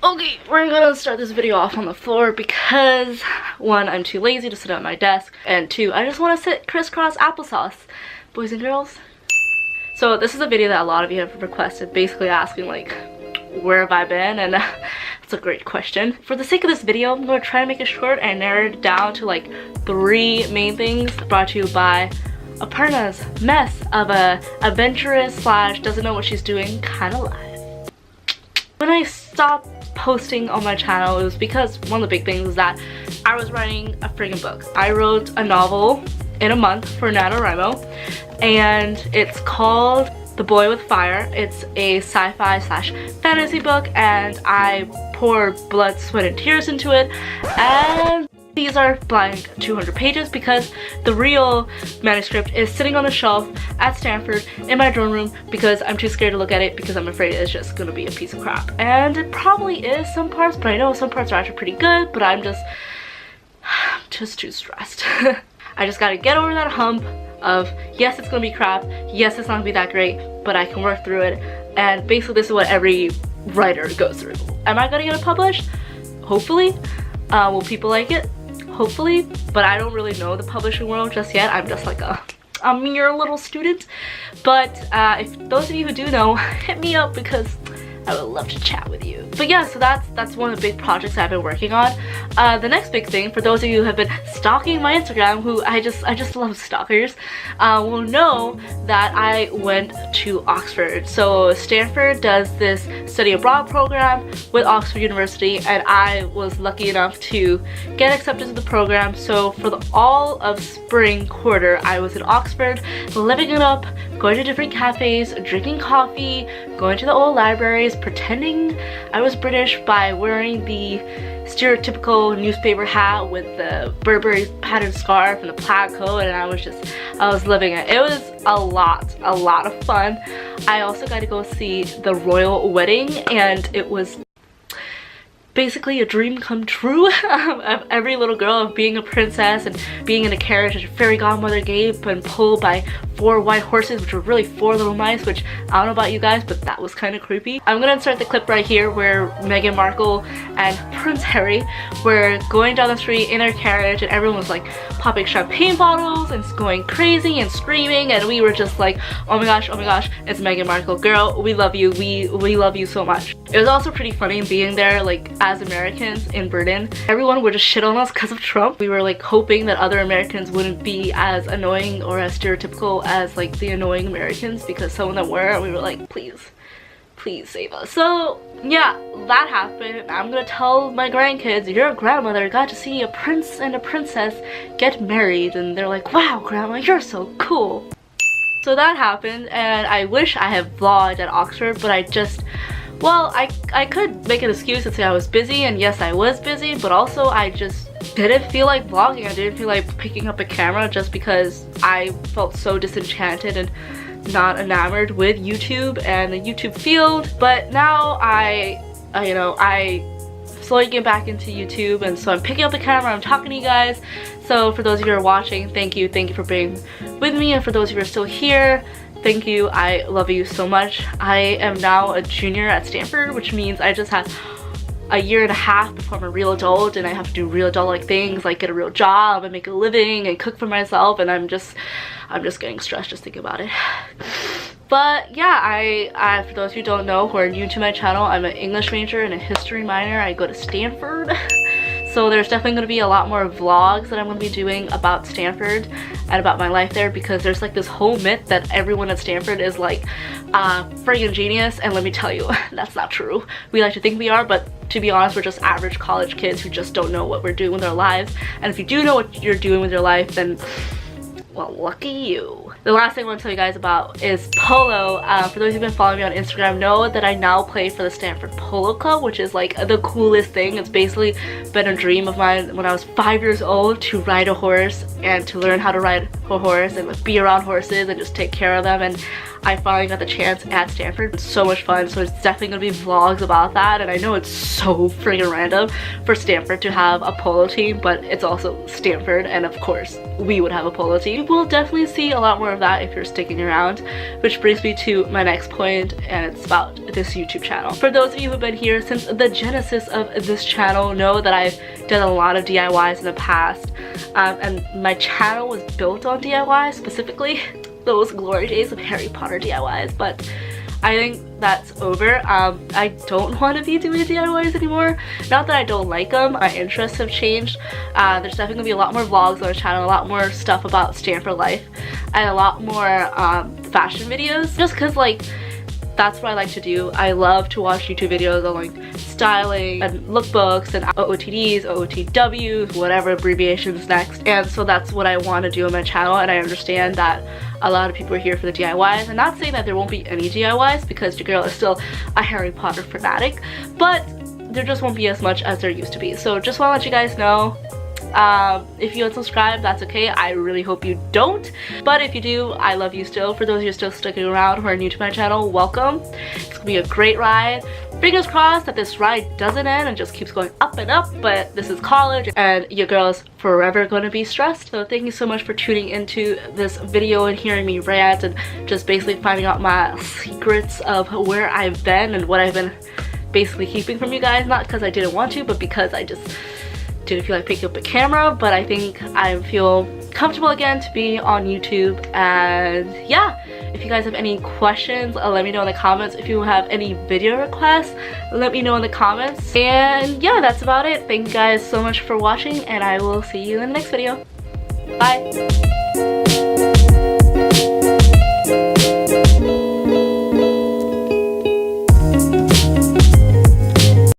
Okay, we're gonna start this video off on the floor because 1, I'm too lazy to sit at my desk, and 2, I just want to sit crisscross applesauce, boys and girls. So this is a video that a lot of you have requested, basically asking like, where have I been? And that's a great question. For the sake of this video, I'm gonna try to make it short and narrow it down to like 3 main things, brought to you by Aparna's mess of a adventurous slash doesn't know what she's doing kind of life. When I stopped posting on my channel, it was because one of the big things was that I was writing a friggin' book. I wrote a novel in a month for NaNoWriMo, and it's called The Boy with Fire. It's a sci-fi slash fantasy book, and I poured blood, sweat, and tears into it, and these are blank 200 pages because the real manuscript is sitting on the shelf at Stanford in my dorm room because I'm too scared to look at it because I'm afraid it's just gonna be a piece of crap. And it probably is some parts, but I know some parts are actually pretty good, but I'm just too stressed. I just gotta get over that hump of, yes, it's gonna be crap, yes, it's not gonna be that great, but I can work through it. And basically this is what every writer goes through. Am I gonna get it published? Hopefully. Will people like it? Hopefully, but I don't really know the publishing world just yet. I'm just like a mere little student. But if those of you who do know, hit me up because I would love to chat with you. But yeah, so that's one of the big projects I've been working on. The next big thing, for those of you who have been stalking my Instagram, who I just love stalkers, will know that I went to Oxford. So Stanford does this study abroad program with Oxford University, and I was lucky enough to get accepted to the program. So for all of spring quarter, I was in Oxford, living it up, going to different cafes, drinking coffee, going to the old libraries, pretending I was British by wearing the stereotypical newspaper hat with the Burberry patterned scarf and the plaid coat, and I was living it. It was a lot of fun. I also got to go see the royal wedding, and it was basically a dream come true of every little girl, of being a princess and being in a carriage that your fairy godmother gave and pulled by 4 white horses, which were really 4 little mice, which I don't know about you guys, but that was kind of creepy. I'm gonna insert the clip right here where Meghan Markle and Prince Harry were going down the street in their carriage, and everyone was like popping champagne bottles and going crazy and screaming, and we were just like, oh my gosh, it's Meghan Markle. Girl, we love you. We love you so much. It was also pretty funny being there, like, as Americans in Britain. Everyone would just shit on us because of Trump. We were like hoping that other Americans wouldn't be as annoying or as stereotypical as like the annoying Americans, because some of them were, and we were like, please save us. So yeah, that happened. I'm gonna tell my grandkids, your grandmother got to see a prince and a princess get married, and they're like, wow, grandma, you're so cool. So that happened, and I wish I had vlogged at Oxford, but I just, well, I could make an excuse and say I was busy, and yes, I was busy, but also I just didn't feel like vlogging. I didn't feel like picking up a camera just because I felt so disenchanted and not enamored with YouTube and the YouTube field. But now I slowly get back into YouTube, and so I'm picking up the camera, I'm talking to you guys. So for those of you who are watching, thank you for being with me, and for those of you who are still here, thank you. I love you so much. I am now a junior at Stanford, which means I just have a year and a half before I'm a real adult, and I have to do real adult-like things like get a real job and make a living and cook for myself, and I'm just getting stressed just thinking about it. But yeah, I for those who don't know, who are new to my channel, I'm an English major and a history minor. I go to Stanford. So there's definitely going to be a lot more vlogs that I'm going to be doing about Stanford and about my life there, because there's like this whole myth that everyone at Stanford is like friggin' genius, and let me tell you, that's not true. We like to think we are, but to be honest, we're just average college kids who just don't know what we're doing with our lives. And if you do know what you're doing with your life, then, well, lucky you. The last thing I want to tell you guys about is polo. For those who've been following me on Instagram know that I now play for the Stanford Polo Club, which is like the coolest thing. It's basically been a dream of mine when I was 5 years old to ride a horse and to learn how to ride a horse and like, be around horses and just take care of them. And I finally got the chance at Stanford. It's so much fun, so it's definitely gonna be vlogs about that. And I know it's so freaking random for Stanford to have a polo team, but it's also Stanford, and of course we would have a polo team. We'll definitely see a lot more of that if you're sticking around, which brings me to my next point, and it's about this YouTube channel. For those of you who've been here since the genesis of this channel know that I've done a lot of DIYs in the past, and my channel was built on DIY, specifically those glory days of Harry Potter DIYs, but I think that's over. I don't want to be doing DIYs anymore. Not that I don't like them, my interests have changed. There's definitely gonna be a lot more vlogs on the channel, a lot more stuff about Stanford life, and a lot more fashion videos, just because like that's what I like to do. I love to watch YouTube videos on like styling and lookbooks and OOTDs, OOTWs, whatever abbreviations next. And so that's what I want to do on my channel, and I understand that a lot of people are here for the DIYs. I'm not saying that there won't be any DIYs because your girl is still a Harry Potter fanatic, but there just won't be as much as there used to be. So just want to let you guys know, if you unsubscribe, that's okay. I really hope you don't, but if you do, I love you still. For those of you still sticking around who are new to my channel, welcome. It's gonna be a great ride. Fingers crossed that this ride doesn't end and just keeps going up and up, but this is college and your girl's forever going to be stressed. So thank you so much for tuning into this video and hearing me rant and just basically finding out my secrets of where I've been and what I've been basically keeping from you guys. Not because I didn't want to, but because I just didn't feel like picking up a camera. But I think I feel comfortable again to be on YouTube. And yeah, if you guys have any questions, let me know in the comments. If you have any video requests, let me know in the comments. And yeah, that's about it. Thank you guys so much for watching, and I will see you in the next video. Bye.